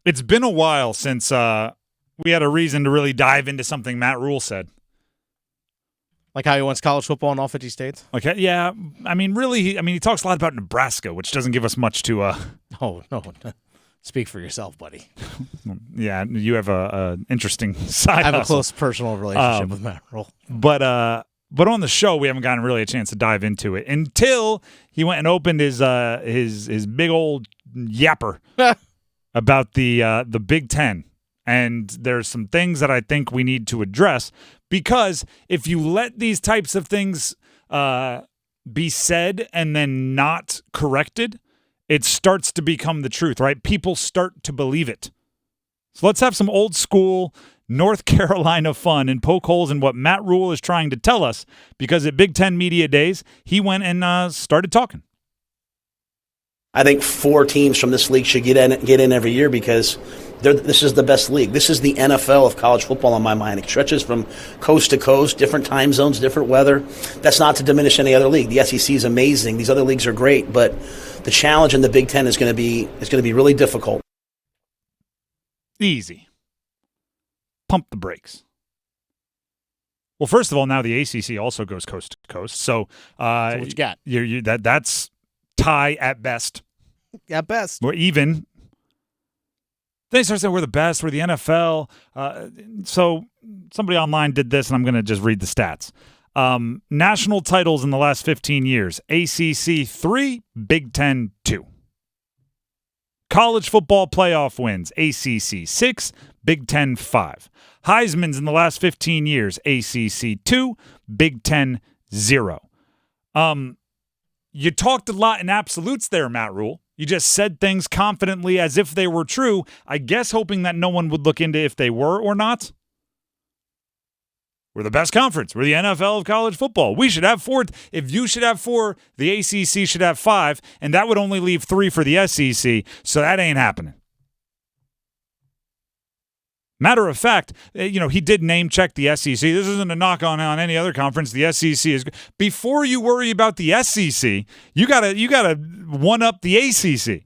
It's been a while since we had a reason to really dive into something Matt Rhule said. Like how he wants college football in all 50 states? Okay, yeah. I mean, really, he talks a lot about Nebraska, which doesn't give us much to... Oh, no. Speak for yourself, buddy. Yeah, you have an interesting side I have hustle. a close personal relationship with Matt Rhule. But on the show, we haven't gotten really a chance to dive into it until he went and opened his big old yapper about the Big Ten. And there's some things that I think we need to address, because if you let these types of things be said and then not corrected, it starts to become the truth, right? People start to believe it. So let's have some old school North Carolina fun and poke holes in what Matt Rhule is trying to tell us, because at Big Ten Media Days, he went and started talking. I think 4 teams from this league should get in every year, because this is the best league. This is the NFL of college football in my mind. It stretches from coast to coast, different time zones, different weather. That's not to diminish any other league. The SEC is amazing. These other leagues are great, but the challenge in the Big Ten is going to be really difficult. Easy. Pump the brakes. Well, first of all, now the ACC also goes coast to coast. So, what you got? That's tie at best. At best. We're even. They start saying we're the best, we're the NFL. So somebody online did this, and I'm going to just read the stats. National titles in the last 15 years: ACC 3, Big Ten 2. College football playoff wins: ACC 6, Big Ten 5. Heisman's in the last 15 years: ACC 2, Big Ten 0. You talked a lot in absolutes there, Matt Rhule. You just said things confidently as if they were true, I guess hoping that no one would look into if they were or not. We're the best conference. We're the NFL of college football. We should have 4. If you should have 4, the ACC should have 5, and that would only leave 3 for the SEC, so that ain't happening. Matter of fact, he did name check the SEC. This isn't a knock on any other conference. The SEC is good. Before you worry about the SEC, you gotta one up the ACC.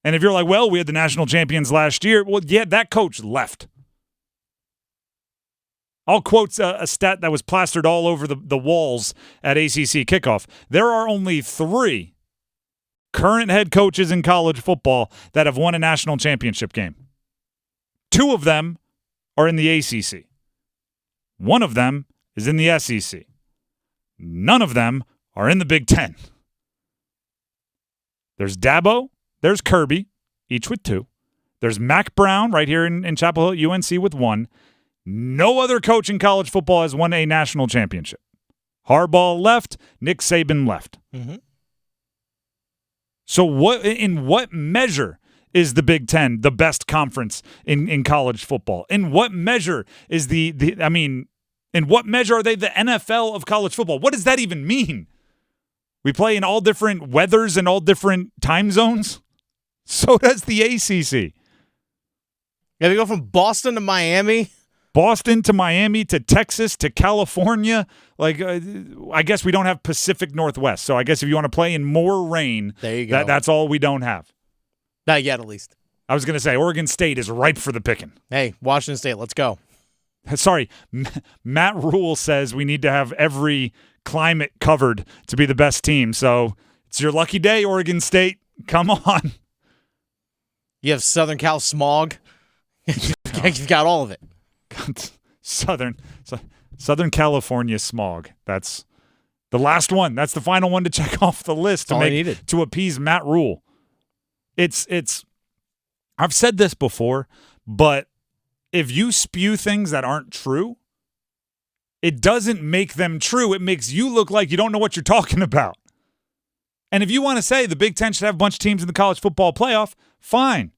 And if you're like, well, we had the national champions last year, well, yeah, that coach left. I'll quote a stat that was plastered all over the walls at ACC kickoff. There are only 3 current head coaches in college football that have won a national championship game. 2 of them are in the ACC. 1 of them is in the SEC. None of them are in the Big Ten. There's Dabo, there's Kirby, each with 2. There's Mac Brown right here in Chapel Hill, UNC, with 1. No other coach in college football has won a national championship. Harbaugh left, Nick Saban left. Mm-hmm. So in what measure is the Big Ten the best conference in college football? In what measure is in what measure are they the NFL of college football? What does that even mean? We play in all different weathers and all different time zones? So does the ACC. Yeah, we go from Boston to Miami. Boston to Miami to Texas to California. I guess we don't have Pacific Northwest. So I guess if you want to play in more rain, there you go. That's all we don't have. Not yet, at least. I was going to say Oregon State is ripe for the picking. Hey, Washington State, let's go. Sorry, Matt Rhule says we need to have every climate covered to be the best team. So it's your lucky day, Oregon State. Come on. You have Southern Cal smog. You've got all of it. Southern California smog. That's the last one. That's the final one to check off the list to appease Matt Rhule. It's I've said this before, but if you spew things that aren't true, it doesn't make them true. It makes you look like you don't know what you're talking about. And if you want to say the Big Ten should have a bunch of teams in the college football playoff, fine.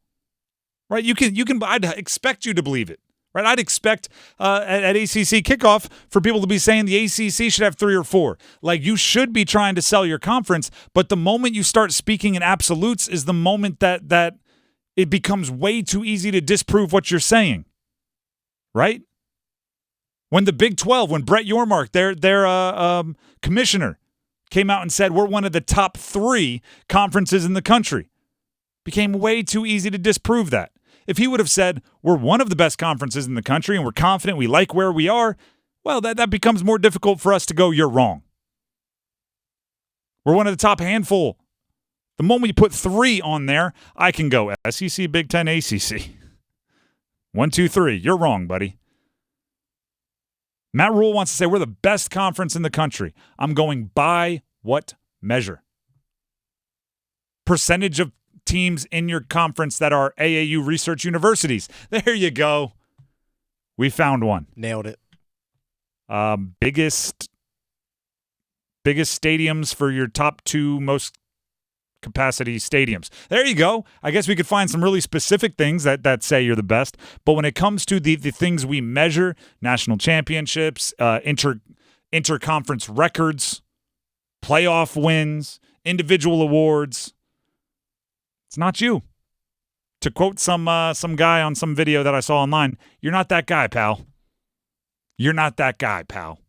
Right? You can I'd expect you to believe it. Right? I'd expect at ACC kickoff for people to be saying the ACC should have 3 or 4. Like, you should be trying to sell your conference, but the moment you start speaking in absolutes is the moment that it becomes way too easy to disprove what you're saying. Right? When the Big 12, when Brett Yormark, their commissioner, came out and said we're one of the top 3 conferences in the country. became way too easy to disprove that. If he would have said, we're one of the best conferences in the country and we're confident we like where we are, well, that becomes more difficult for us to go, you're wrong. We're one of the top handful. The moment you put 3 on there, I can go SEC, Big Ten, ACC. 1, 2, 3. You're wrong, buddy. Matt Rhule wants to say we're the best conference in the country. I'm going by what measure? Percentage of teams in your conference that are AAU research universities. There you go. We found one. Nailed it. Biggest stadiums for your top 2 most capacity stadiums. There you go. I guess we could find some really specific things that say you're the best. But when it comes to the things we measure, national championships, interconference records, playoff wins, individual awards, it's not you. To quote some guy on some video that I saw online, you're not that guy, pal. You're not that guy, pal.